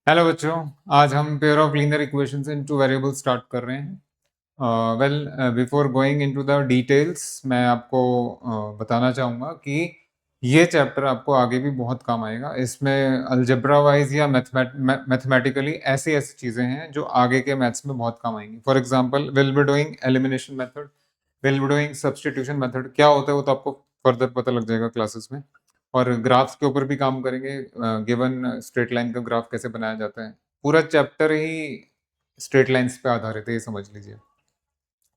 Hello बच्चों। आज हम pair of linear equations in two variables start कर रहे हैं। Before going into the details मैं आपको बताना चाहूँगा कि ये चैप्टर आपको आगे भी बहुत काम आएगा। इसमें अलजेब्रा वाइज या मैथमेटिकली ऐसी ऐसी चीज़ें हैं जो आगे के मैथ्स में बहुत काम आएंगी। For example will be doing elimination method, will be doing substitution method. क्या होता है वो तो आपको फर्दर पता लग जाएगा क्लासेस में। और ग्राफ्स के ऊपर भी काम करेंगे। गिवन स्ट्रेट लाइन का ग्राफ कैसे बनाया जाता है, पूरा चैप्टर ही स्ट्रेट लाइंस पे आधारित है, ये समझ लीजिए।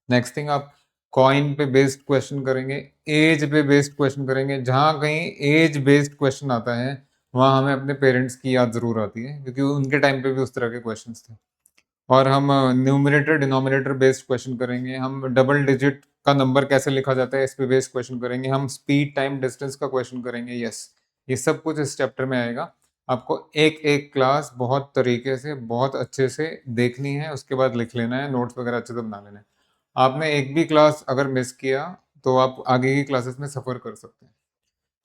नेक्स्ट थिंग, आप कॉइन पे बेस्ड क्वेश्चन करेंगे, एज पे बेस्ड क्वेश्चन करेंगे। जहां कहीं एज बेस्ड क्वेश्चन आता है वहां हमें अपने पेरेंट्स की याद जरूर आती है, क्योंकि उनके टाइम पे भी उस तरह के क्वेश्चंस थे। और हम न्यूमरेटर डिनोमिनेटर बेस्ड क्वेश्चन करेंगे। हम डबल डिजिट का नंबर कैसे लिखा जाता है इस पे बेस्ड क्वेश्चन करेंगे। हम स्पीड टाइम डिस्टेंस का क्वेश्चन करेंगे। यस, ये सब कुछ इस चैप्टर में आएगा। आपको एक एक क्लास बहुत तरीके से बहुत अच्छे से देखनी है, उसके बाद लिख लेना है, नोट्स वगैरह अच्छे से बना लेना है। आपने एक भी क्लास अगर मिस किया तो आप आगे की क्लासेस में सफर कर सकते हैं।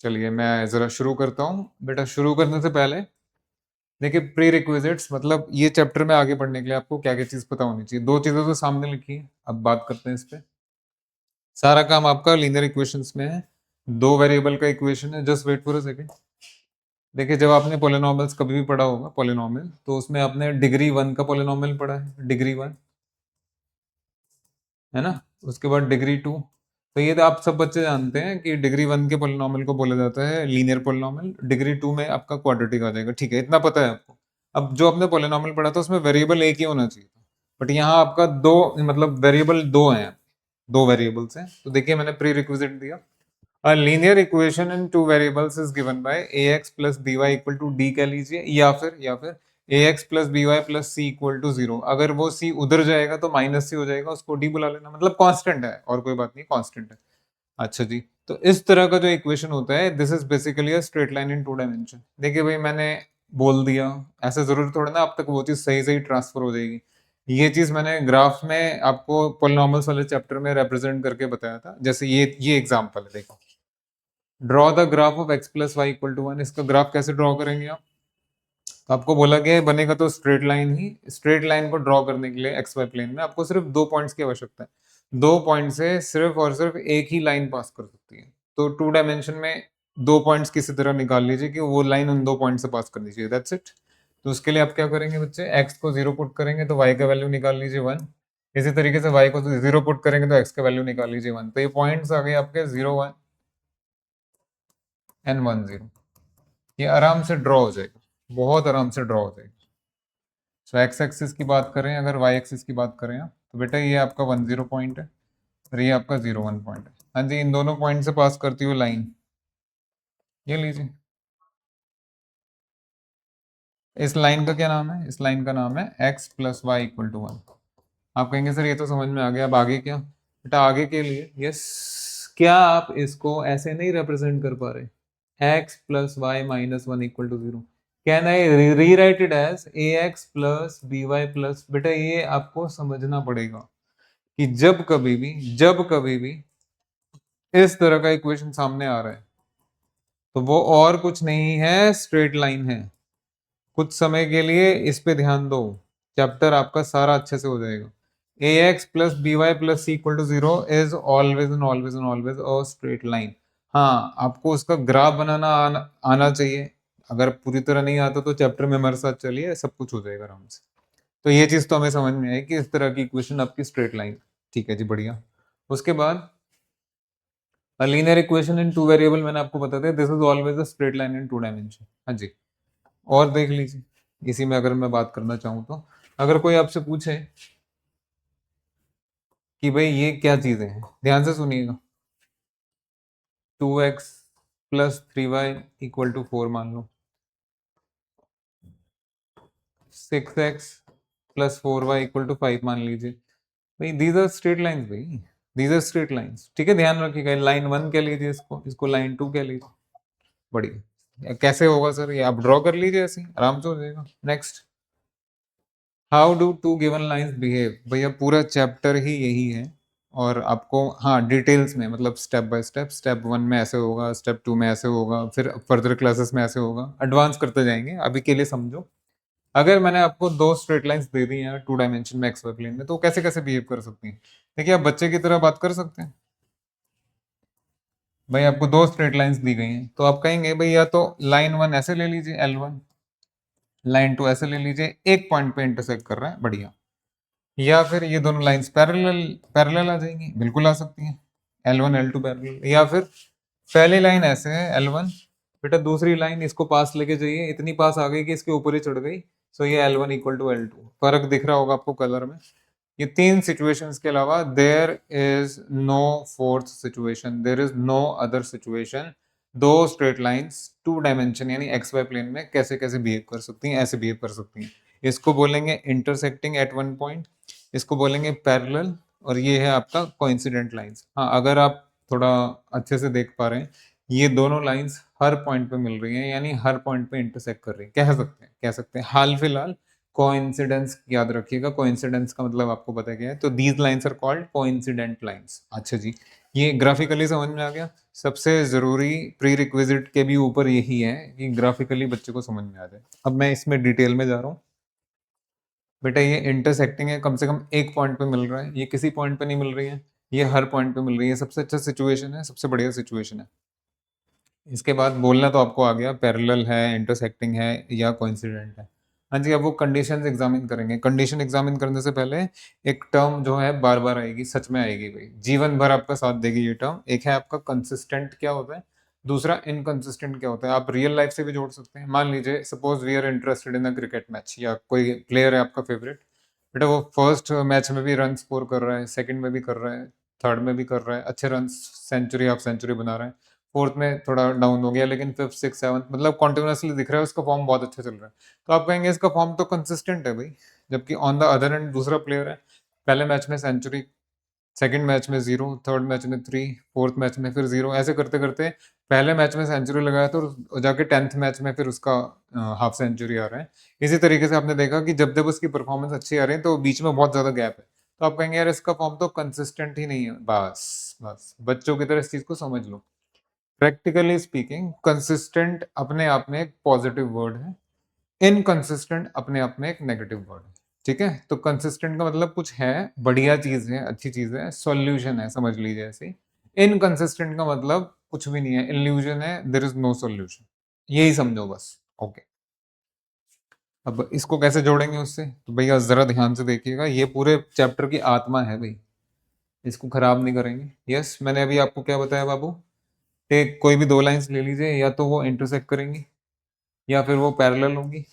चलिए मैं जरा शुरू करता हूँ। बेटा शुरू करने से पहले देखिए, प्री रिक्विजिट्स मतलब ये चैप्टर में आगे बढ़ने के लिए आपको क्या क्या चीज पता होनी चाहिए। दो चीजें तो सामने लिखी है, अब बात करते हैं इस पे। सारा काम आपका लीनियर इक्वेशंस में है। दो वेरिएबल का इक्वेशन है। Just wait for a second. देखिए, जब आपने पोलिनोमियल्स कभी भी पढ़ा होगा पोलिनोमियल, तो उसमें आपने डिग्री 1 का पोलिनोमियल पढ़ा है, डिग्री 1, है ना। उसके बाद डिग्री 2। तो ये तो आप सब बच्चे जानते हैं कि डिग्री 1 के पोलिनोमियल को बोला जाता है लीनियर पोलिनोमियल। डिग्री 2 में आपका क्वाड्रेटिक आ जाएगा। ठीक है, इतना पता है आपको। अब जो आपने पोलिनोमियल पढ़ा था उसमें वेरिएबल एक ही होना चाहिए था, बट यहाँ आपका दो, मतलब वेरिएबल दो हैं, दो वेरिएबल्स हैं। तो देखिए मैंने प्री रिक्विजिट दिया। A linear equation in two variables is given by ax plus by equal to d कह लीजिए, या फिर ax plus by plus c equal to 0। अगर वो c उधर जाएगा तो माइनस c हो जाएगा, उसको d बुला लेना, मतलब कांस्टेंट है और कोई बात नहीं, कांस्टेंट है। अच्छा जी, तो इस तरह का जो इक्वेशन होता है, this is basically a straight line in two dimension. देखिए भाई, मैंने बोल दिया, ऐसे जरूरी थोड़ा ना अब तक वो चीज सही सही ट्रांसफर हो जाएगी। ये चीज मैंने ग्राफ में आपको पोलिनोमियल्स वाले चैप्टर में रिप्रेजेंट करके बताया था। जैसे ये एग्जांपल है, देखो। Draw the graph of x plus y equal to 1। इसका ग्राफ कैसे ड्रॉ करेंगे आप? तो आपको बोला गया है बनेगा तो स्ट्रेट लाइन ही। स्ट्रेट लाइन को ड्रॉ करने के लिए एक्स वाई प्लेन में आपको सिर्फ दो पॉइंट्स की आवश्यकता है। दो पॉइंट से सिर्फ और सिर्फ एक ही लाइन पास कर सकती है। तो टू डायमेंशन में दो पॉइंट्स किसी तरह निकाल लीजिए कि वो लाइन उन दो पॉइंट से पास कर दीजिए, दैट्स इट। तो उसके लिए आप क्या करेंगे बच्चे, x को 0 पुट करेंगे तो y का वैल्यू निकाल लीजिए 1। इसी तरीके से y को 0 पुट करेंगे तो x का वैल्यू निकाल लीजिए 1। तो ये पॉइंट्स आ गए आपके 0 1 एंड 1 0। ये आराम से ड्रॉ हो जाएगा, बहुत आराम से ड्रॉ हो जाएगा। सो एक्स एक्सिस की बात करें, अगर वाई एक्सिस की बात करें आप, तो बेटा ये आपका 1 0 पॉइंट है और ये आपका 0 1 पॉइंट है। हाँ जी, इन दोनों पॉइंट से पास करती हुई लाइन ये लीजिए। इस लाइन का क्या नाम है? इस लाइन का नाम है x plus y equal to 1। आप कहेंगे सर ये तो समझ में आ गया, अब आगे क्या? बेटा आगे के लिए यस, क्या आप इसको ऐसे नहीं रिप्रेजेंट कर पा रहे, x plus y minus 1 equal to 0? Can I rewrite it as a x plus B Y plus? बेटा ये आपको समझना पड़ेगा कि जब कभी भी इस तरह का इक्वेशन सामने आ रहा है तो वो और कुछ नहीं है, स्ट्रेट लाइन है। कुछ समय के लिए इस पे ध्यान दो, चैप्टर आपका सारा अच्छे से हो जाएगा। A x plus B Y plus C equal to 0 is always and always and always a straight line. हाँ, आपको उसका ग्राफ बनाना आना चाहिए। अगर पूरी तरह नहीं आता तो चैप्टर में हमारे साथ चलिए, सब कुछ हो जाएगा आराम से। तो ये चीज तो हमें समझ में आई कि इस तरह की इक्वेशन आपकी स्ट्रेट लाइन। ठीक है जी, बढ़िया। उसके बाद linear equation in two variable मैंने आपको बता दिया, this is always a straight line in two dimension. हाँ जी, और देख लीजिए इसी में अगर मैं बात करना चाहूँ तो, अगर कोई आपसे पूछे कि भाई ये क्या चीजें हैं, ध्यान से सुनिएगा। 2x plus 3y equal to 4 मान लो, 6x plus 4y equal to 5 मान लीजिए। भाई दीज आर स्ट्रेट लाइंस, भाई दीज आर स्ट्रेट लाइंस। ठीक है, ध्यान रखिएगा। लाइन 1 कह लीजिए इसको, इसको लाइन 2 कह लीजिए। बढ़िया। कैसे होगा सर? ये आप ड्रॉ कर लीजिए, ऐसे ही आराम से हो जाएगा। Next, how do two given lines behave? भैया पूरा चैप्टर ही यही है। और आपको हाँ डिटेल्स में, मतलब स्टेप बाय स्टेप, स्टेप 1 में ऐसे होगा, स्टेप 2 में ऐसे होगा, फिर फर्दर क्लासेस में ऐसे होगा, एडवांस करते जाएंगे। अभी के लिए समझो अगर मैंने आपको दो स्ट्रेट लाइंस दे दी हैं टू डायमेंशन में एक्स वाई प्लेन में, तो कैसे कैसे बिहेव कर सकती हैं? देखिए, आप बच्चे की तरह बात कर सकते हैं। भाई आपको दो स्ट्रेट लाइंस दी गई हैं, तो आप कहेंगे भाई या तो लाइन वन ऐसे ले लीजिए L1, लाइन टू ऐसे ले लीजिए, एक पॉइंट पे इंटरसेक्ट कर रहा है, बढ़िया। या फिर ये दोनों लाइंस पैरेलल पैरेलल आ जाएंगी, बिल्कुल आ सकती हैं, L1 L2 पैरेलल। या फिर पहली लाइन ऐसे है L1, बेटा दूसरी लाइन इसको पास लेके जाइए, इतनी पास आ गई कि इसके ऊपर ही चढ़ गई, सो ये L1 इक्वल टू L2। फर्क दिख रहा होगा आपको कलर में। ये तीन सिचुएशंस के अलावा there is no fourth situation, there is no other situation. दो स्ट्रेट लाइंस टू डायमेंशन यानी एक्स वाई प्लेन में कैसे कैसे बिहेव कर सकती हैं, ऐसे बिहेव कर सकती हैं। इसको बोलेंगे इंटरसेक्टिंग एट वन पॉइंट, इसको बोलेंगे पैरेलल, और ये है आपका कोइंसिडेंट लाइंस। हाँ, अगर आप थोड़ा अच्छे से देख पा रहे हैं, ये दोनों लाइंस हर पॉइंट पे मिल रही हैं, यानी हर पॉइंट पे इंटरसेक्ट कर रही हैं, कह सकते हैं हाल फिलहाल। कोइंसिडेंस याद रखिएगा, कोइंसिडेंस का मतलब आपको पता क्या है, तो these lines are called coincident lines. अच्छा जी, ये ग्राफिकली समझ में आ गया। सबसे जरूरी प्री रिक्विजिट के भी ऊपर यही है कि ग्राफिकली बच्चे को समझ में आ जाए। अब मैं इसमें डिटेल में जा रहा हूँ। बेटा ये इंटरसेक्टिंग है, कम से कम एक पॉइंट पे मिल रहा है, ये किसी पॉइंट पे नहीं मिल रही है, ये हर पॉइंट पे मिल रही है। सबसे अच्छा सिचुएशन है, सबसे बढ़िया सिचुएशन है। इसके बाद बोलना तो आपको आ गया, पैरेलल है, इंटरसेक्टिंग है या कोइंसिडेंट है। हाँ जी, अब वो कंडीशंस एग्जामिन करेंगे। कंडीशन एग्जामिन करने से पहले एक टर्म जो है बार बार आएगी, सच में आएगी भाई, जीवन भर आपका साथ देगी ये टर्म। एक है आपका कंसिस्टेंट क्या होता है, दूसरा इनकंसिस्टेंट क्या होता है। आप रियल लाइफ से भी जोड़ सकते हैं। मान लीजिए suppose we are interested in a cricket match, या कोई प्लेयर है आपका फेवरेट, बेटा वो फर्स्ट मैच में भी रन स्कोर कर रहा है, सेकंड में भी कर रहा है, थर्ड में भी कर रहा है, अच्छे रन, सेंचुरी हाफ सेंचुरी बना रहा है, फोर्थ में थोड़ा डाउन हो गया, लेकिन फिफ्थ सिक्स सेवन्थ मतलब कॉन्टिन्यूसली दिख रहा है उसका फॉर्म बहुत अच्छा चल रहा है, तो आप कहेंगे इसका फॉर्म तो कंसिस्टेंट है भाई। जबकि ऑन द अदर एंड दूसरा प्लेयर है, पहले मैच में सेंचुरी, सेकंड मैच में जीरो, थर्ड मैच में थ्री, फोर्थ मैच में फिर जीरो, ऐसे करते करते पहले मैच में सेंचुरी लगाया तो जाके 10th मैच में फिर उसका हाफ सेंचुरी आ रहा है। इसी तरीके से आपने देखा कि जब जब उसकी परफॉर्मेंस अच्छी आ रही है तो बीच में बहुत ज्यादा गैप है, तो आप कहेंगे यार इसका फॉर्म तो कंसिस्टेंट ही नहीं है। बस बस बच्चों की तरह इस चीज को समझ लो। प्रैक्टिकली स्पीकिंग कंसिस्टेंट अपने आप में एक पॉजिटिव वर्ड है, इनकंसिस्टेंट अपने आप में एक नेगेटिव वर्ड है। ठीक है, तो कंसिस्टेंट का मतलब कुछ है, बढ़िया चीज है, अच्छी चीज है, सॉल्यूशन है, समझ लीजिए ऐसे। इनकंसिस्टेंट का मतलब कुछ भी नहीं है, इल्यूजन है, देयर इज नो सॉल्यूशन, यही समझो बस। ओके, अब इसको कैसे जोड़ेंगे उससे, तो भैया जरा ध्यान से देखिएगा, ये पूरे चैप्टर की आत्मा है भाई, इसको खराब नहीं करेंगे। यस, मैंने अभी आपको क्या बताया बाबू, एक कोई भी दो लाइंस ले लीजिए, या तो वो इंटरसेक्ट करेंगी, या फिर वो पैरेलल होंगी,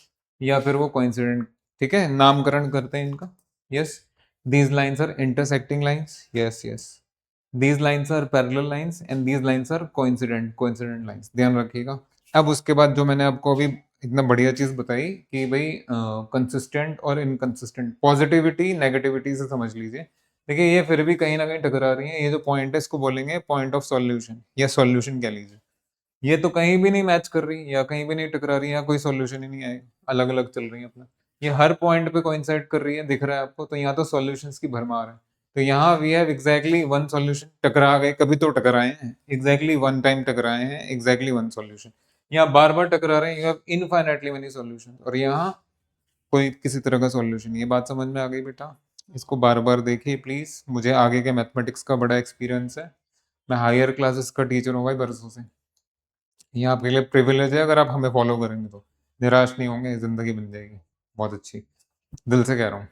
या फिर वो कोइंसिडेंट। ठीक है, नामकरण करते हैं इनका। Yes, these lines are intersecting lines, yes yes, these lines are parallel lines and these lines are coincident coincident lines, ध्यान रखिएगा। अब उसके बाद जो मैंने आपको अभी इतना बढ़िया चीज बताई कि भाई कंसिस्टेंट और इनकंसिस्टेंट, पॉजिटिविटी नेगेटिविटी से समझ लीजिए। देखिए ये फिर भी कहीं ना कहीं टकरा रही है, ये जो पॉइंट है इसको बोलेंगे पॉइंट ऑफ सॉल्यूशन, या सॉल्यूशन कह लीजिए। ये तो कहीं भी नहीं मैच कर रही, या कहीं भी नहीं टकरा रही, या कोई सॉल्यूशन ही नहीं आएगा, अलग अलग चल रही है अपना। ये हर पॉइंट पे कोइंसाइड कर रही है, दिख रहा है आपको, तो यहाँ तो सॉल्यूशंस की भरमार है। तो यहाँ we have exactly one solution, टकरा गए कभी तो टकराए हैं, एग्जैक्टली वन टाइम टकराए हैं, एग्जैक्टली वन सॉल्यूशन। यहाँ बार बार टकरा रहे हैं, you have infinitely many solution, और यहाँ कोई किसी तरह का सॉल्यूशन। ये बात समझ में आ गई बेटा? इसको बार बार देखिए प्लीज, मुझे आगे के मैथमेटिक्स का बड़ा एक्सपीरियंस है, मैं हायर क्लासेस का टीचर हूँ भाई बरसों से। ये आपके लिए प्रिविलेज है, अगर आप हमें फॉलो करेंगे तो निराश नहीं होंगे, जिंदगी बन जाएगी बहुत अच्छी, दिल से कह रहा हूँ।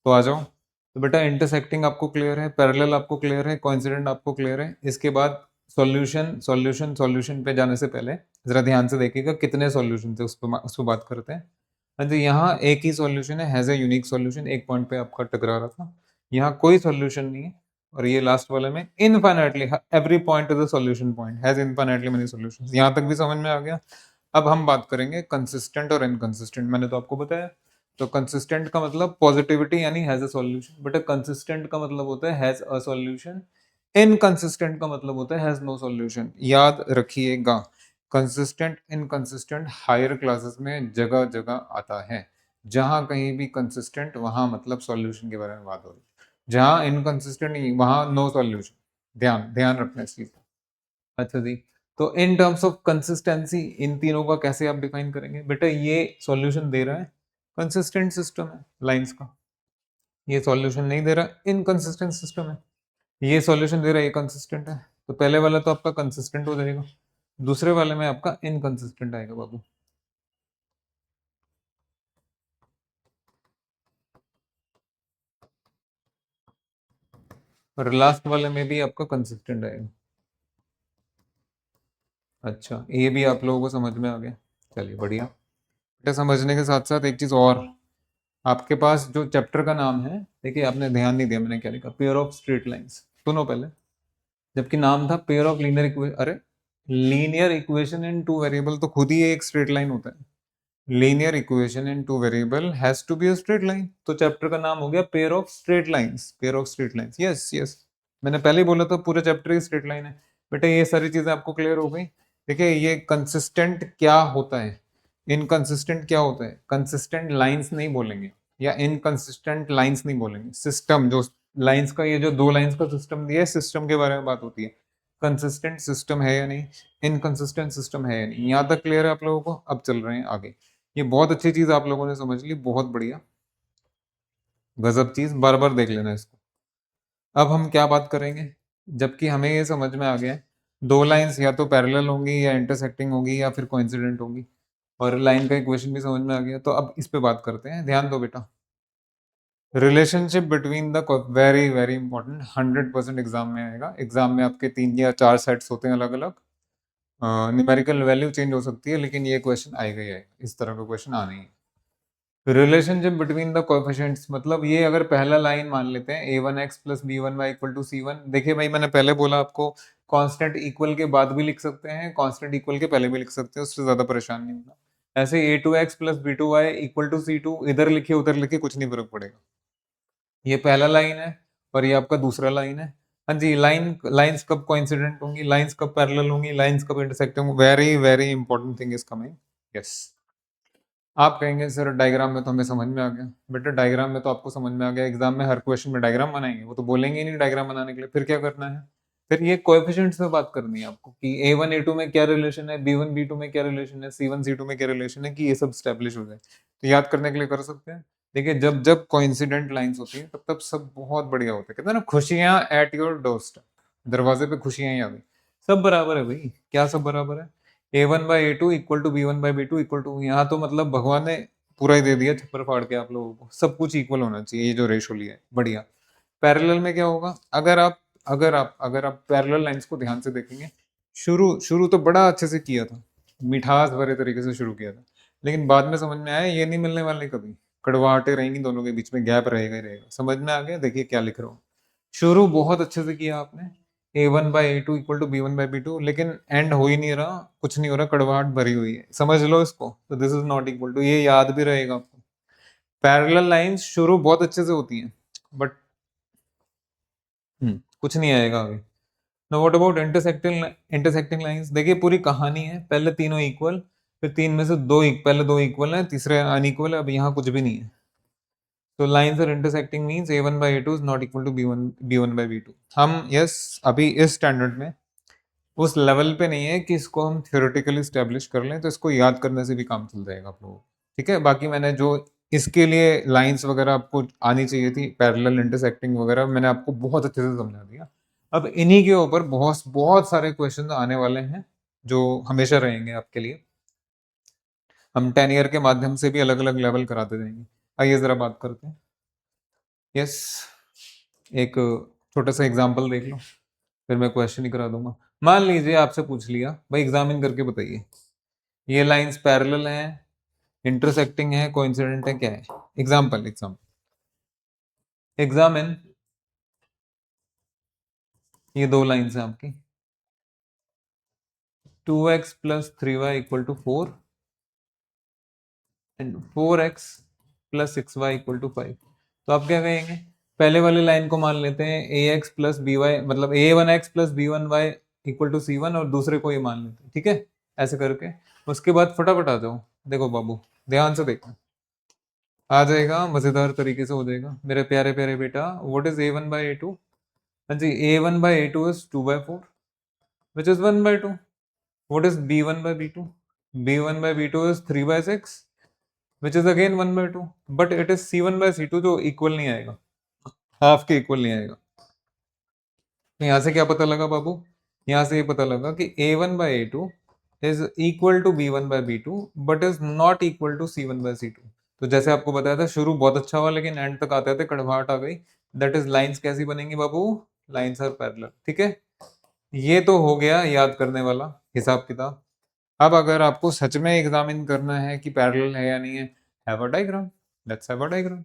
तो आ जाओ। तो बेटा इंटरसेक्टिंग आपको क्लियर है, पैरेलल आपको क्लियर है, कोइंसिडेंट आपको क्लियर है। इसके बाद सॉल्यूशन सॉल्यूशन सॉल्यूशन पे जाने से पहले जरा ध्यान से देखिएगा कितने सॉल्यूशन थे, उस पर बात करते हैं। हाँ जी, यहाँ एक ही सॉल्यूशन है, हैज ए यूनिक सॉल्यूशन, एक पॉइंट पे आपका टकरा रहा था। यहाँ कोई सॉल्यूशन नहीं है, और ये लास्ट वाले में infinitely every point is a solution point, has infinitely many solutions. यहाँ तक भी समझ में आ गया? अब हम बात करेंगे कंसिस्टेंट और इनकंसिस्टेंट। मैंने तो आपको बताया, तो कंसिस्टेंट का मतलब पॉजिटिविटी यानी has a solution, but consistent का मतलब होता है हैज अ सॉल्यूशन, इनकंसिस्टेंट का मतलब होता है हैज नो सॉल्यूशन। याद रखिएगा, कंसिस्टेंट इनकंसिस्टेंट हायर क्लासेस में जगह जगह आता है। जहां कहीं भी कंसिस्टेंट वहां मतलब सॉल्यूशन के बारे में बात हो रही है, जहां इनकंसिस्टेंट नहीं वहां नो सॉल्यूशन। ध्यान ध्यान रखना इस चीज का। अच्छा जी, तो in terms of consistency in तीनों का कैसे आप डिफाइन करेंगे? बेटा ये सॉल्यूशन दे रहा है, कंसिस्टेंट सिस्टम है लाइंस का, ये सॉल्यूशन नहीं दे रहा, इनकंसिस्टेंट सिस्टम है, ये सॉल्यूशन दे रहा है, ये कंसिस्टेंट है। तो पहले वाला तो आपका कंसिस्टेंट हो जाएगा, दूसरे वाले में आपका इनकंसिस्टेंट आएगा बाबू, और लास्ट वाले में भी आपका कंसिस्टेंट आएगा। अच्छा, ये भी आप लोगों को समझ में आ गया, चलिए बढ़िया। बेटा समझने के साथ साथ एक चीज और, आपके पास जो चैप्टर का नाम है, देखिए आपने ध्यान नहीं दिया मैंने क्या लिखा, पेयर ऑफ स्ट्रेट लाइंस। सुनो पहले, जबकि नाम था पेयर ऑफ लीनियर इक्वेशन, अरे linear equation in two variable तो खुद ही एक स्ट्रेट लाइन होता है, linear equation in two variable has to be a straight line, तो चैप्टर का नाम हो गया pair of straight lines, pair of straight lines. Yes yes, मैंने पहले ही बोला था पूरा चैप्टर ही स्ट्रेट लाइन है। बेटा ये सारी चीजें आपको क्लियर हो गई। देखिए ये कंसिस्टेंट क्या होता है, इनकंसिस्टेंट क्या होता है, कंसिस्टेंट लाइंस नहीं बोलेंगे या इनकंसिस्टेंट लाइंस नहीं बोलेंगे, सिस्टम जो लाइंस का, ये जो दो लाइंस का सिस्टम दिया है, सिस्टम के बारे में बात होती है, कंसिस्टेंट सिस्टम है या नहीं, इनकंसिस्टेंट सिस्टम है या नहीं। यहाँ तक क्लियर है आप लोगों को? अब चल रहे हैं आगे। ये बहुत अच्छी चीज आप लोगों ने समझ ली, बहुत बढ़िया, गजब चीज, बार बार देख लेना इसको। अब हम क्या बात करेंगे, जबकि हमें ये समझ में आ गया है, दो लाइंस या तो पैरेलल होंगी या इंटरसेक्टिंग होगी या फिर कोइंसिडेंट होंगी, और लाइन का इक्वेशन भी समझ में आ गया, तो अब इस पे बात करते हैं। ध्यान दो बेटा, relationship between the, very very important, 100% exam में आएगा। एग्जाम में आपके 3 या 4 सेट्स होते हैं अलग अलग, न्यूमेरिकल वैल्यू चेंज हो सकती है, लेकिन ये क्वेश्चन आएगा ही आएगा, इस तरह का क्वेश्चन आना ही है। रिलेशनशिप बिटवीन द कोएफिशिएंट्स, मतलब ये अगर पहला लाइन मान लेते हैं a1x plus b1y equal to c1, देखिए भाई मैंने पहले बोला आपको, कांस्टेंट इक्वल के बाद भी लिख सकते हैं, कांस्टेंट इक्वल के पहले भी लिख सकते हैं, उससे ज्यादा परेशान नहीं होना। ऐसे a2x plus b2y equal to c2, इधर लिखे उधर लिखे कुछ नहीं फर्क पड़ेगा। ये पहला लाइन है और ये आपका दूसरा लाइन है। हाँ जी, लाइंस कब कोइंसिडेंट होंगी, लाइंस कब पैरेलल होंगी, लाइंस कब इंटरसेक्ट होंगी, very very important thing is coming. Yes, आप कहेंगे सर डायग्राम में तो हमें समझ में आ गया। बेटा डायग्राम में तो आपको समझ में आ गया, एग्जाम में हर क्वेश्चन में डायग्राम बनाएंगे, वो तो बोलेंगे ही नहीं डायग्राम बनाने के लिए, फिर क्या करना है, फिर ये कोएफिशिएंट्स में बात करनी है आपको कि a1 a2 में क्या रिलेशन है, b1 b2 में क्या रिलेशन है, c1 c2 में क्या रिलेशन है, कि ये सब स्टैब्लिश हो जाए। तो याद करने के लिए कर सकते हैं। देखिए जब जब कोइंसिडेंट लाइंस होती है तब तब सब बहुत बढ़िया होता है, कहते हैं ना खुशियां एट योर डोरस्टेप, दरवाजे पे खुशियां ही आ गई। सब बराबर है भाई, क्या सब बराबर है, a1/a2 equal to b1/b2 equal to, यहाँ तो मतलब भगवान ने पूरा ही दे दिया छप्पर फाड़ के आप लोगों को, सब कुछ इक्वल होना चाहिए, ये जो रेशो लिया है बढ़िया। पैरेलल में क्या होगा, अगर आप पैरेलल लाइंस को ध्यान से देखेंगे, शुरू शुरू तो बड़ा अच्छे से किया था, मिठास भरे तरीके से शुरू किया था, लेकिन बाद में समझ में आया ये नहीं मिलने वाले कभी, कड़वाहटें रहेंगी, दोनों के बीच में गैप रहेगा ही रहेगा। समझ में आ गया? देखिए क्या लिख रहा हूँ, शुरू बहुत अच्छे से किया आपने, a1/a2 इक्वल टू b1/b2, लेकिन एंड हो ही नहीं रहा, कुछ नहीं हो रहा, कड़वाहट भरी हुई है, समझ लो इसको, तो this is not equal to, ये याद भी रहेगा आपको। पैरेलल लाइंस शुरू बहुत अच्छे से होती हैं, बट कुछ नहीं आएगा आगे। Know what about intersecting lines, देखिए पूरी कहानी है, पहले तीनों इक्वल, फिर तीन में से पहले दो इक्वल है, तीसरे अनइक्वल है, अब यहाँ कुछ भी नहीं है। तो lines are intersecting means a1/a2 is not equal to b1/b2। हम यस अभी इस स्टैंडर्ड में उस लेवल पे नहीं है कि इसको हम थ्योरेटिकली स्टैब्लिश कर लें, तो इसको याद करने से भी काम चल जाएगा आप लोगों को। ठीक है, बाकी मैंने जो इसके लिए लाइंस वगैरह आपको आनी चाहिए थी, पैरेलल इंटरसेक्टिंग वगैरह, मैंने आपको बहुत अच्छे से समझा दिया। अब इन्हीं के ऊपर बहुत बहुत सारे क्वेश्चन आने वाले हैं जो हमेशा रहेंगे आपके लिए, हम 10 ईयर के माध्यम से भी अलग अलग लेवल कराते जाएंगे। आइए जरा बात करते हैं। यस, एक छोटा सा एग्जाम्पल देख लो, फिर मैं क्वेश्चन ही करा दूंगा। मान लीजिए आपसे पूछ लिया भाई एग्जामिन करके बताइए, ये लाइंस पैरेलल हैं, इंटरसेक्टिंग है, कोइंसिडेंट है, क्या है? एग्जामिन ये दो लाइंस हैं आपकी, 2x plus 3y equal to 4 and 4x plus 6y equal to 5। तो आप क्या कहेंगे, पहले वाली लाइन को मान लेते हैं ax प्लस by, मतलब a1x plus b1y equal to c1, और दूसरे को ये मान लेते हैं, ठीक है, ऐसे करके। उसके बाद फटाफट आ जाओ, देखो बाबू ध्यान से देखो, आ जाएगा, मजेदार तरीके से हो जाएगा मेरे प्यारे प्यारे बेटा। What is a1/a2? हाँ जी, a1/a2 is 2/4 which is 1/2. What is b1/b2? b1/b2 is 3/6 which is again 1/2, but it is C1/C2 जो इक्वल नहीं आएगा, हाफ के इक्वल नहीं आएगा। तो यहाँ से क्या पता लगा बाबू, यहाँ से ये पता लगा कि A1/A2 is equal to B1/B2 but is not equal to C1/C2। तो जैसे आपको बताया था, शुरू बहुत अच्छा हुआ लेकिन एंड तक आते आते कड़वाहट आ गई। दैट इज लाइंस कैसी बनेंगी बाबू, लाइंस आर पैरेलल। ठीक है, ये तो हो गया याद करने वाला हिसाब किताब। अब अगर आपको सच में एग्जामिन करना है कि पैरेलल है या नहीं है, have a diagram, let's have a diagram.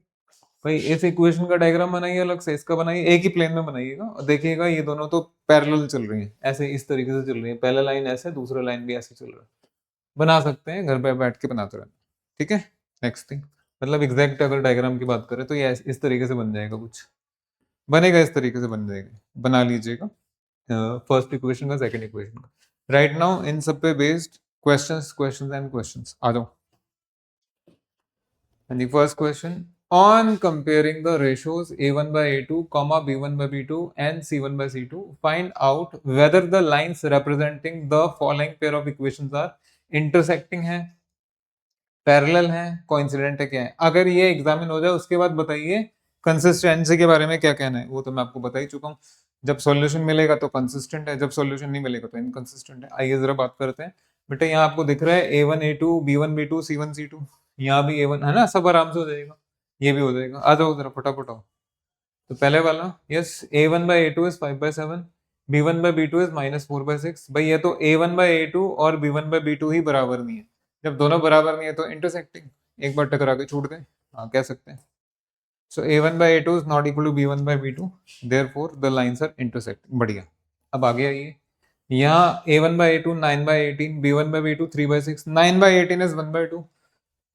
भाई इस इक्वेशन का डायग्राम बनाइए, अलग से इसका बनाइए, एक ही प्लेन में बनाइएगा और देखिएगा ये दोनों तो पैरेलल चल रही हैं, ऐसे इस तरीके से चल रही है, पहला लाइन ऐसे, दूसरा लाइन भी ऐसे चल रहा है। बना सकते हैं, घर पे बैठ के बनाते रहना। ठीक है, नेक्स्ट थिंग, मतलब एग्जैक्ट अगर डायग्राम की बात करें तो ये इस तरीके से बन जाएगा, कुछ बनेगा इस तरीके से बन जाएगा, बना लीजिएगा फर्स्ट इक्वेशन का, सेकंड इक्वेशन का। राइट नाउ इन सब पे based questions, questions and questions आ जाओ। And the first question, on comparing the ratios A1/A2, B1/B2 and C1/C2, find out whether the lines representing the following pair of equations are intersecting है, parallel है, coincident है, क्या है। अगर ये examine हो जाए उसके बाद बताइए कंसिस्टेंसी के बारे में क्या कहना है, वो तो मैं आपको बता ही चुका हूँ। जब सॉल्यूशन मिलेगा तो कंसिस्टेंट है, जब सॉल्यूशन नहीं मिलेगा तो इनकंसिस्टेंट है। आइए जरा बात करते हैं। बेटा यहाँ आपको दिख रहा है A1/A2, B1/B2, C1/C2, यहाँ भी A1 है ना, सब आराम से हो जाएगा, ये भी हो जाएगा। आ जाओ जरा फटाफट आओ। तो पहले वाला, yes, A1/A2 is 5/7, B1/B2 is -4/6। भाई ये तो A1/A2 और B1/B2 ही बराबर नहीं है। जब दोनों बराबर नहीं है तो इंटरसेक्टिंग, एक बार टकरा के छूट गए, हाँ कह सकते हैं। So A1/A2 is not equal to B1/B2, therefore the lines are intersecting. बढ़िया, अब आगे आइए। यहाँ A1/A2 9/18, B1/B2 3/6, 9/18 is 1/2,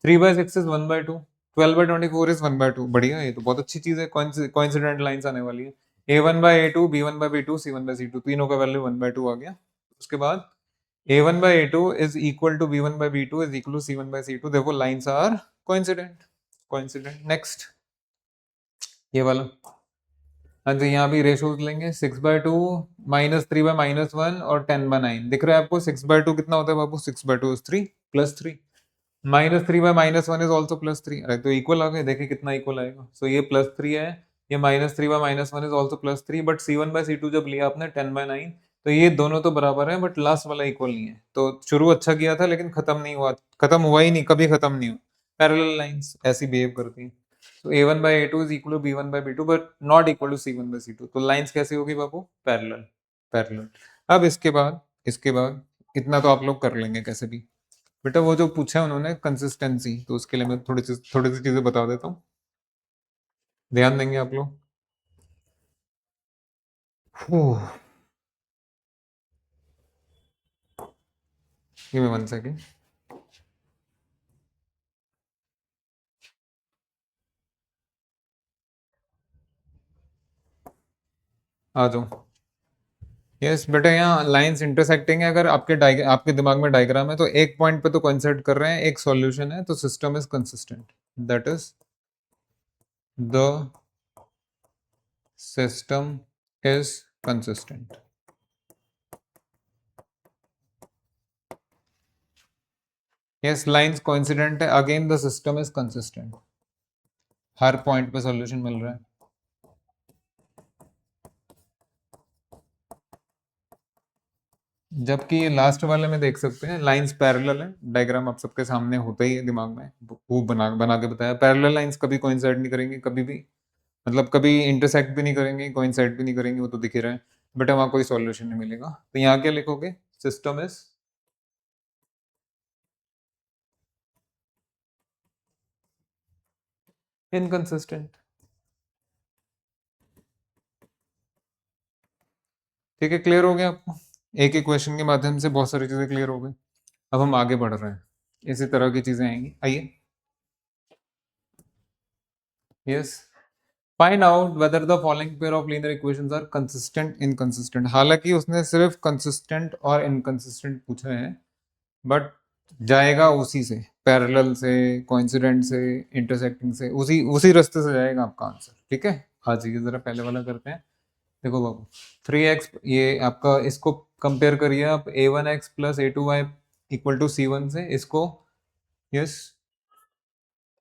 3/6 is 1/2, 12/24 is 1/2। बढ़िया, ये तो बहुत अच्छी चीज है, कोइंसिडेंट लाइंस आने वाली है। A1/A2, B1/B2, C1/C2, तीनों का वैल्यू 1/2 आ गया। उसके बाद A1/A2 is equal to B1/B2 is equal to C1/C2, therefore lines are coincident। Next ये वाला, हाँ जी, यहाँ भी रेशोज लेंगे। 6/2, -3/-1 और 10/9। दिख रहा है आपको 6/2 कितना होता है बाबू, 6/2 इज 3 +3, -3/-1 इज ऑल्सो +3। अरे तो इक्वल आ गए, देखिए कितना इक्वल आएगा। सो ये +3 है, ये -3/-1 इज ऑल्सो +3, बट C1/C2 जब लिया आपने 10/9, तो ये दोनों तो बराबर है बट लास्ट वाला इक्वल नहीं है। तो शुरू अच्छा किया था लेकिन खत्म नहीं हुआ, खत्म हुआ ही नहीं, कभी खत्म नहीं हुआ। पैरेलल लाइंस ऐसी बिहेव करती हैं। तो A1/A2 is equal to B1/B2 but not equal to C1/C2। तो लाइंस कैसी होगी बाबू, पैरेलल, पैरेलल। अब इसके बाद इतना तो आप लोग कर लेंगे कैसे भी। बेटा वो जो पूछा है उन्होंने कंसिस्टेंसी, तो उसके लिए मैं थोड़ी सी चीजें बता देता हूँ, ध्यान देंगे आप लोग। Give me 1 second. आ जाओ। यस बेटा, यहाँ लाइंस इंटरसेक्टिंग है। अगर आपके दिमाग में डायग्राम है तो एक पॉइंट पे तो कोइंसाइड कर रहे हैं, एक सॉल्यूशन है, तो system is consistent. That is the system is consistent. Yes, lines coincident है, again the system is consistent, हर पॉइंट पे सॉल्यूशन मिल रहा है। जबकि ये लास्ट वाले में देख सकते हैं लाइंस पैरेलल है, डायग्राम आप सबके सामने होता ही है दिमाग में, वो बना बना के बताया। पैरेलल लाइंस कभी कोइंसाइड नहीं करेंगी, कभी भी, मतलब कभी इंटरसेक्ट भी नहीं करेंगी, कोइंसाइड भी नहीं करेंगी, वो तो दिख ही रहा है। बट वहां कोई सॉल्यूशन नहीं मिलेगा। तो यहाँ क्या लिखोगे, सिस्टम इज इनकंसिस्टेंट। ठीक है, क्लियर हो गया आपको। एक एक क्वेश्चन के माध्यम से बहुत सारी चीजें क्लियर हो गई। अब हम आगे बढ़ रहे हैं, इसी तरह की चीजें आएंगी। आइए, yes, find out whether the following pair of linear equations are consistent inconsistent. हालांकि उसने सिर्फ कंसिस्टेंट और इनकंसिस्टेंट पूछा है, बट जाएगा उसी से, पैरेलल से, कोइंसिडेंट से, इंटरसेक्टिंग से, उसी उसी रास्ते से जाएगा आपका आंसर। ठीक है, हाँ जी, जरा पहले वाला करते हैं। देखो बाबू, 3x, ये आपका, इसको कंपेयर करिए आप A1x + A2y = C1 से, इसको, yes,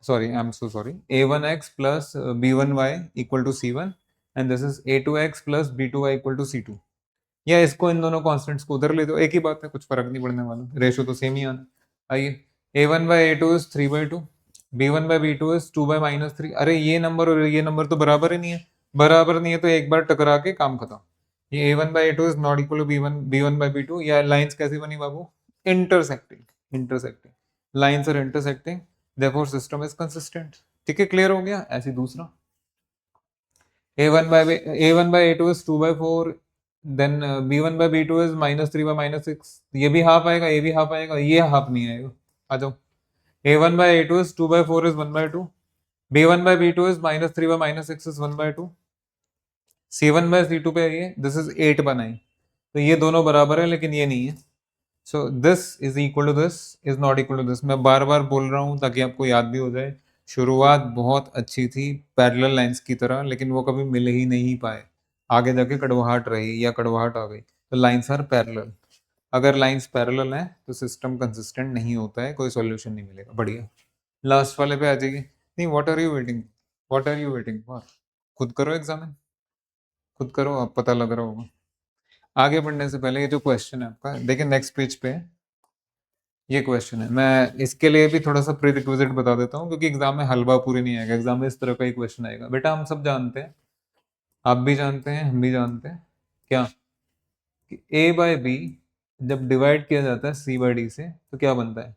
sorry, I'm so sorry, a1x plus b1y equal to c1 and this is a2x plus b2y equal to c2, या इसको इन दोनों कॉन्स्टेंट्स को उधर ले दो, एक ही बात है, कुछ फर्क नहीं पड़ने वाला, रेशो तो सेम ही आना। आइए, a1 by a2 is 3/2, b1 by b2 is 2 by -3। अरे ये नंबर और ये नंबर तो बराबर ही नहीं है, बराबर नहीं है तो एक बार टकरा के काम खत्म। ये a1 by a2 is not equal to b1 by b2, या लाइंस कैसी बनी बाबू, intersecting, intersecting, lines are intersecting, therefore system is consistent. ठीक है, क्लियर हो गया। ऐसे दूसरा a1 by a2 is 2 by 4, then b1 by b2 is -3 by -6, ये भी हाफ आएगा, ये भी हाफ आएगा, ये हाफ नहीं आएगा। आ जाओ, a1 by a2 is 2 by 4 is 1 by 2, b1 by b2 is -3 by -6 is 1 by 2, c1 by c2 पे आइए, दिस इज 8 by 9, तो ये दोनों बराबर है लेकिन ये नहीं है, so this is equal to this is not equal to this. मैं बार बार बोल रहा हूँ ताकि आपको याद भी हो जाए। शुरुआत बहुत अच्छी थी पैरेलल लाइंस की तरह, लेकिन वो कभी मिल ही नहीं पाए, आगे जाके कड़वाहट रही या कड़वाहट आ गई। तो लाइंस आर पैरेलल, अगर लाइंस पैरेलल हैं तो सिस्टम कंसिस्टेंट नहीं होता है, कोई सॉल्यूशन नहीं मिलेगा। बढ़िया, लास्ट वाले पे आ जाइए। नहीं, what are you waiting, what are you waiting for, खुद करो एग्जामिन, खुद करो, आप पता लग रहा होगा। आगे बढ़ने से पहले ये जो क्वेश्चन है आपका, देखिए नेक्स्ट पेज पे ये क्वेश्चन है, मैं इसके लिए भी थोड़ा सा प्री रिक्विजिट बता देता हूँ, क्योंकि एग्जाम में हलवा पूरी नहीं आएगा, एग्जाम में इस तरह का ही क्वेश्चन आएगा। बेटा हम सब जानते हैं, आप भी जानते हैं, हम भी जानते हैं क्या, कि a बाय बी जब डिवाइड किया जाता है c बाय डी से तो क्या बनता है।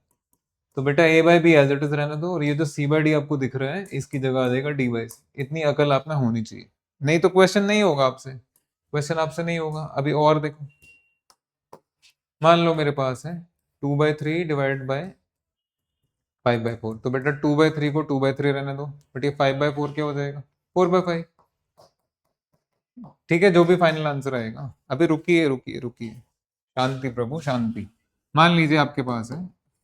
तो बेटा a by b as it is रहने दो, और ये जो c बाय डी आपको दिख रहा है इसकी जगह आ जाएगा d बाय सी। इतनी अकल आप में होनी चाहिए, नहीं तो क्वेश्चन नहीं होगा आपसे, क्वेश्चन आपसे नहीं होगा। अभी और देखो, मान लो मेरे पास है 2/3 डिवाइड बाय 5/4, तो बेटा 2/3 को 2/3 रहने दो, बट ये 5/4 क्या हो जाएगा, 4/5। ठीक है, जो भी फाइनल आंसर आएगा। अभी रुकिए रुकिए रुकिए, शांति प्रभु शांति। मान लीजिए आपके पास है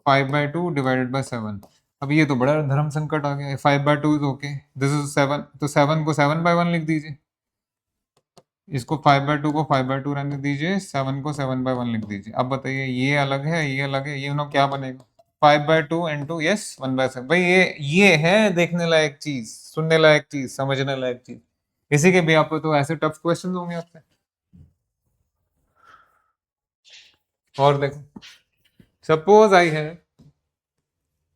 5/2 डिवाइडेड बाय 7। अब ये तो बड़ा धर्म संकट आ गया, 5/2 इज ओके, दिस इज 7, तो 7 को 7/1 लिख दीजिए, इसको 5/2 को 5/2 रहने दीजिए, 7 को 7/1 लिख दीजिए। अब बताइए, ये अलग है, ये अलग है, ये उन्होंने क्या बनेगा, 5/2 इंटू यस 1/7। भाई ये है देखने लायक चीज, सुनने लायक चीज, समझने लायक चीज। इसी के भी आप तो ऐसे टफ क्वेश्चन होंगे आपसे। और देखो, सपोज आई है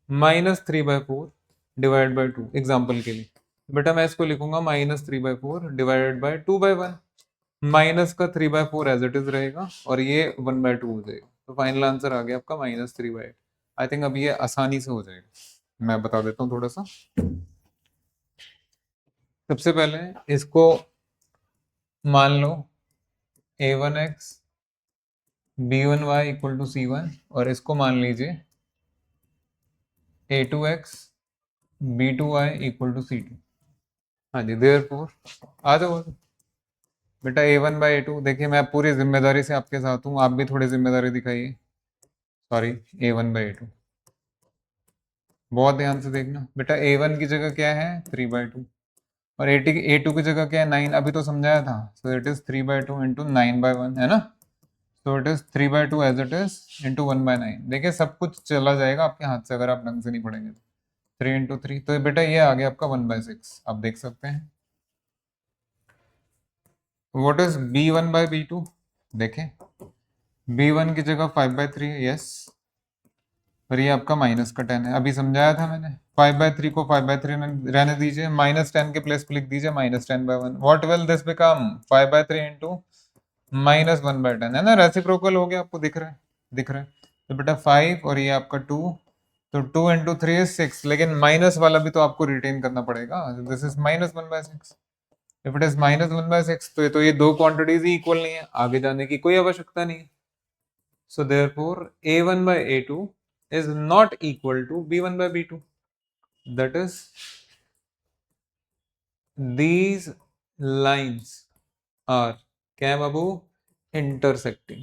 -3/4 डिवाइड बाय 2, एग्जाम्पल के लिए बेटा मैं इसको लिखूंगा -3/4 डिवाइडेड बाय 2/1, माइनस का 3/4 एज इट इज रहेगा और ये 1/2 हो जाएगा, तो फाइनल आंसर आ गया आपका -3/8। आई थिंक अब ये आसानी से हो जाएगा, मैं बता देता हूँ थोड़ा सा। सबसे पहले इसको मान लो a1x b1y equal to c1, और इसको मान लीजिए a2x b2y equal to c2। हाँ जी, देयरफॉर आ जाओ बेटा a1/a2। देखिए मैं पूरी जिम्मेदारी से आपके साथ हूँ, आप भी थोड़ी जिम्मेदारी दिखाइए। सॉरी, a1/a2, बहुत ध्यान से देखना बेटा। a1 की जगह क्या है 3/2, और a2 की जगह क्या है 9, अभी तो समझाया था। सो इट इज 3/2 इंटू 9/1 है ना, so it is 3/2 as it is into 1/9। देखिए सब कुछ चला जाएगा आपके हाथ से अगर आप ढंग से नहीं पढ़ेंगे तो। 3 × 3, तो बेटा ये आ गया आपका 1/6, आप देख सकते हैं। व्हाट इज b1/b2, देखें b1 की जगह 5/3 यस, और ये आपका माइनस का 10 है, अभी समझाया था मैंने। 5/3 को 5/3 रहने दीजिए, -10 के प्लेस पे लिख दीजिए -10/1। What will this become, 5/3 into -1/10, है ना, रेसिप्रोकल हो गया, आपको दिख रहा है, दिख रहा है। तो बेटा 5 और ये आपका 2, तो 2 इंटू 3 इज 6, लेकिन माइनस वाला भी तो आपको रिटेन करना पड़ेगा, this is -1/6। If it is -1/6 तो ये दो क्वांटिटीज ही इक्वल नहीं है, आगे जाने की कोई आवश्यकता नहीं है। So therefore a1/a2 is not equal to b1/b2. That is, these lines are क्या बाबू, intersecting।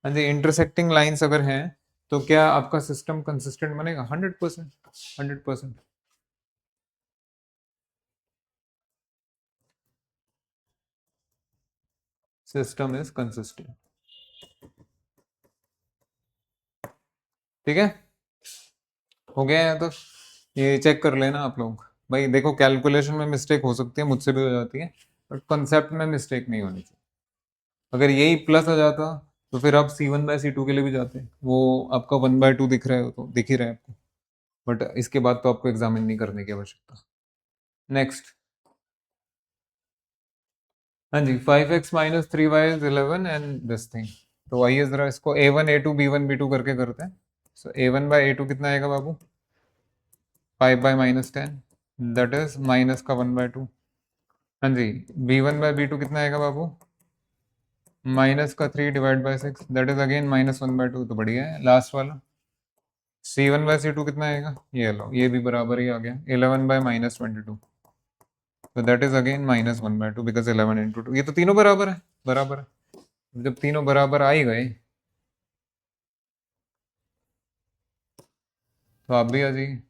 हाँ जी, intersecting lines अगर हैं तो क्या आपका सिस्टम कंसिस्टेंट बनेगा, 100%, 100%। सिस्टम इज कंसिस्टेंट, ठीक है। हो गया है? तो ये चेक कर लेना आप लोग भाई। देखो कैलकुलेशन में मिस्टेक हो सकती है, मुझसे भी हो जाती है, बट कंसेप्ट में मिस्टेक नहीं होनी चाहिए। अगर यही प्लस आ जाता तो फिर आप C1/C2 के लिए भी जाते, वो आपका 1/2 दिख रहा है, तो दिख ही रहा है आपको, बट इसके बाद तो आपको एग्जामिन नहीं करने की आवश्यकता। नेक्स्ट। हाँ जी, 5x minus 3y is 11 and this thing. तो आइए जरा इसको A1 A2 B1 B2 करके करते हैं। सो A1/A2 कितना आएगा बाबू? 5/-10, दैट इज माइनस का 1/2। हाँ जी, B1/B2 कितना आएगा बाबू? माइनस का 3/6, दैट इज अगेन -1/2। तो बढ़िया है। लास्ट वाला C1/C2 कितना आएगा? ये लो, ये भी बराबर ही आ गया, 11/-22। तो that is again -1/2 because 11 into 2। ये तो तीनों बराबर है, बराबर है। जब तीनों बराबर आ ही गए तो आप भी आ जाइए।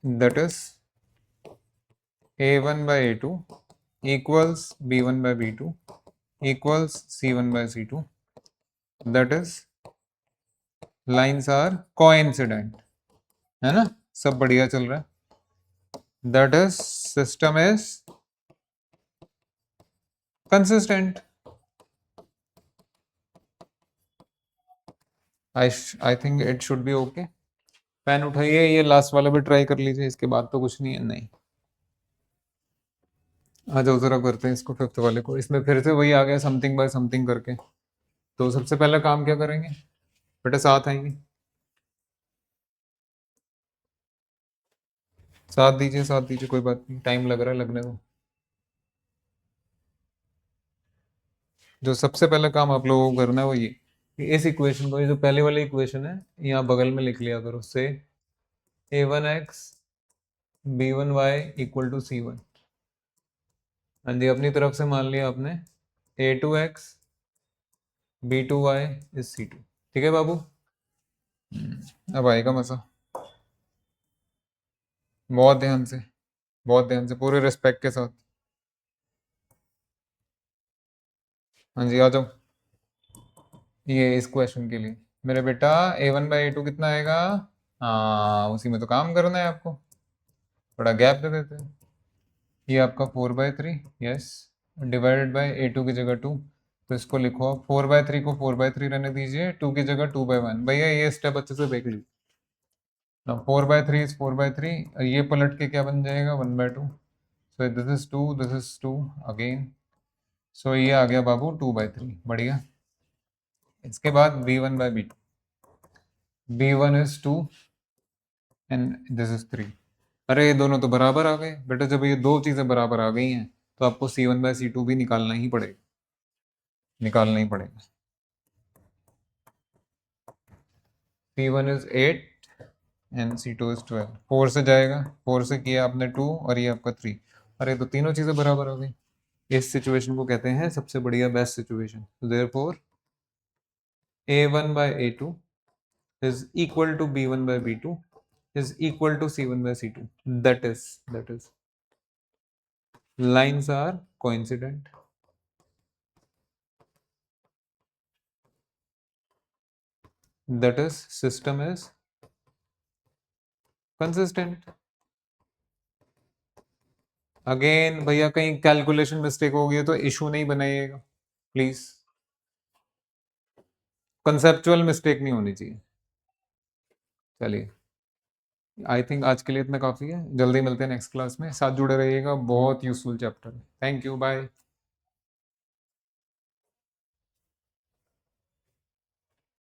That is A1/A2 equals B1/B2 equals C1/C2। That is lines are coincident, है ना? सब बढ़िया चल रहा है। That is system is consistent. I think it should be okay. Pen उठाइए, ये लास्ट वाला भी ट्राई कर लीजिए, इसके बाद तो कुछ नहीं है। नहीं, आ जाओ जरा करते हैं इसको, फिफ्थ वाले को। इसमें फिर से वही आ गया समथिंग बाय समथिंग करके। तो सबसे पहला काम क्या करेंगे बेटा? साथ आएंगे, साथ दीजिए, साथ दीजिए, कोई बात नहीं, टाइम लग रहा है, लगने दो। जो सबसे पहला काम आप लोगों को करना है वो ये कि इस इक्वेशन को, ये जो पहले वाली इक्वेशन है, यहाँ बगल में लिख लिया करो। से A1x B1y equal to C1। हाँ जी, अपनी तरफ से मान लिया आपने A2x B2y इज C2। ठीक है बाबू? अब आएगा मजा। बहुत ध्यान से, बहुत ध्यान से, पूरे रिस्पेक्ट के साथ। हाँ जी, आ जाओ। ये इस क्वेश्चन के लिए मेरे बेटा A1/A2 कितना आएगा? हाँ, उसी में तो काम करना है आपको, थोड़ा गैप दे देते हैं। ये आपका 4/3, यस, डिवाइडेड बाय A2 की जगह 2। तो इसको लिखो आप 4/3 को 4/3 रहने दीजिए, 2 की जगह 2/1। भैया ये स्टेप अच्छे से देख लीजिए। 4/3 इज 4/3, ये पलट के क्या बन जाएगा? 1/2। So this is 2, this is 2 again. So ये आ गया बाबू 2/3। बढ़िया। इसके बाद B1/B2, B1 is 2 and this is 3। अरे ये दोनों तो बराबर आ गए बेटा। जब ये दो चीजें बराबर आ गई हैं तो आपको C1/C2 भी निकालना ही पड़ेगा, निकालना ही पड़ेगा। C1 is 8 and C2 is 12। 4 से जाएगा, 4 से किया आपने 2 और ये आपका 3। अरे तो तीनों चीजें बराबर आ गई। इस सिचुएशन को कहते हैं सबसे बढ़िया best situation. Therefore A1/A2 is equal to B1/B2 is equal to C1/C2। that is lines are coincident, that is system is consistent। Again भैया कहीं कैलकुलेशन मिस्टेक हो गई तो इशू नहीं बनाइएगा प्लीज, कंसेप्चुअल मिस्टेक नहीं होनी चाहिए। चलिए, आई थिंक आज के लिए इतना काफी है। जल्दी मिलते हैं नेक्स्ट क्लास में, साथ जुड़े रहिएगा, बहुत यूजफुल चैप्टर है। Thank you, bye.